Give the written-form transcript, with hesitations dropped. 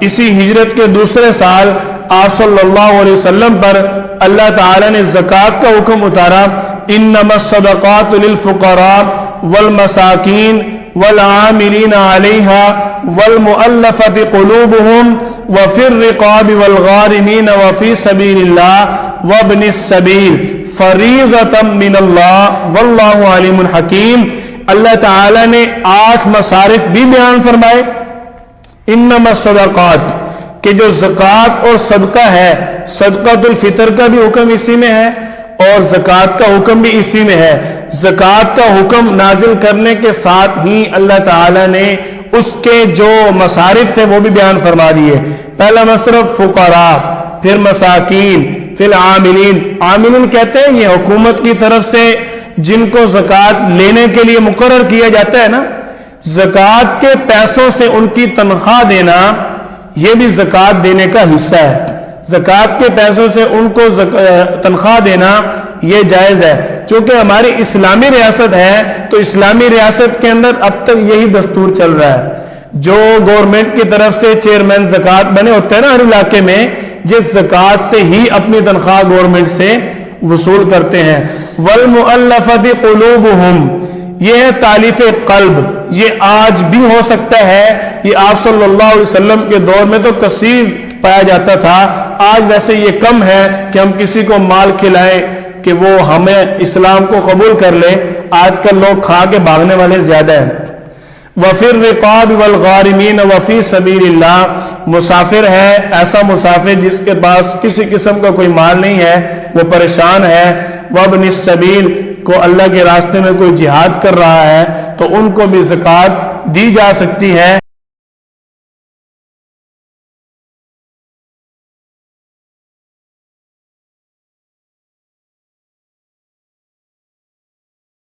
اسی ہجرت کے دوسرے سال آپ صلی اللہ علیہ وسلم پر اللہ تعالیٰ نے زکوٰۃ کا حکم اتارا، انما الصدقات للفقراء والمساکین والعاملین علیہا والمؤلفۃ قلوبہم وفی الرقاب والغارمین وفی سبیل اللہ وابن السبیل فریضۃ من اللہ واللہ علیم حکیم۔ اللہ تعالیٰ نے 8 مصارف بھی بیان فرمائے۔ انما الصدقات کہ جو زکوٰۃ اور صدقہ ہے، صدقۃ الفطر کا بھی حکم اسی میں ہے اور زکوٰۃ کا حکم بھی اسی میں ہے۔ زکوٰۃ کا حکم نازل کرنے کے ساتھ ہی اللہ تعالیٰ نے اس کے جو مصارف تھے وہ بھی بیان فرما دیے۔ پہلا مصرف فقراء، پھر مساکین، پھر عاملین۔ عاملین کہتے ہیں یہ حکومت کی طرف سے جن کو زکوٰۃ لینے کے لیے مقرر کیا جاتا ہے نا، زکوٰۃ کے پیسوں سے ان کی تنخواہ دینا یہ بھی زکوٰۃ دینے کا حصہ ہے۔ زکوٰۃ کے پیسوں سے ان کو تنخواہ دینا یہ جائز ہے۔ چونکہ ہماری اسلامی ریاست ہے تو اسلامی ریاست کے اندر اب تک یہی دستور چل رہا ہے۔ جو گورنمنٹ کی طرف سے چیئرمین زکوٰۃ بنے ہوتے ہیں نا ہر علاقے میں، جس زکوٰۃ سے ہی اپنی تنخواہ گورنمنٹ سے وصول کرتے ہیں۔ والمؤلفۃ قلوبہم، یہ ہے تالیف قلب، یہ آج بھی ہو سکتا ہے۔ یہ آپ صلی اللہ علیہ وسلم کے دور میں تو کثیر پایا جاتا تھا، آج ویسے یہ کم ہے کہ ہم کسی کو مال کھلائیں کہ وہ ہمیں اسلام کو قبول کر لے۔ آج کل لوگ کھا کے بھاگنے والے زیادہ ہیں۔ وفی الرقاب والغارمین وفی سبیل اللہ، مسافر ہے ایسا مسافر جس کے پاس کسی قسم کا کوئی مال نہیں ہے، وہ پریشان ہے۔ وابن السبیل کو اللہ کے راستے میں کوئی جہاد کر رہا ہے تو ان کو بھی زکوٰۃ دی جا سکتی ہے۔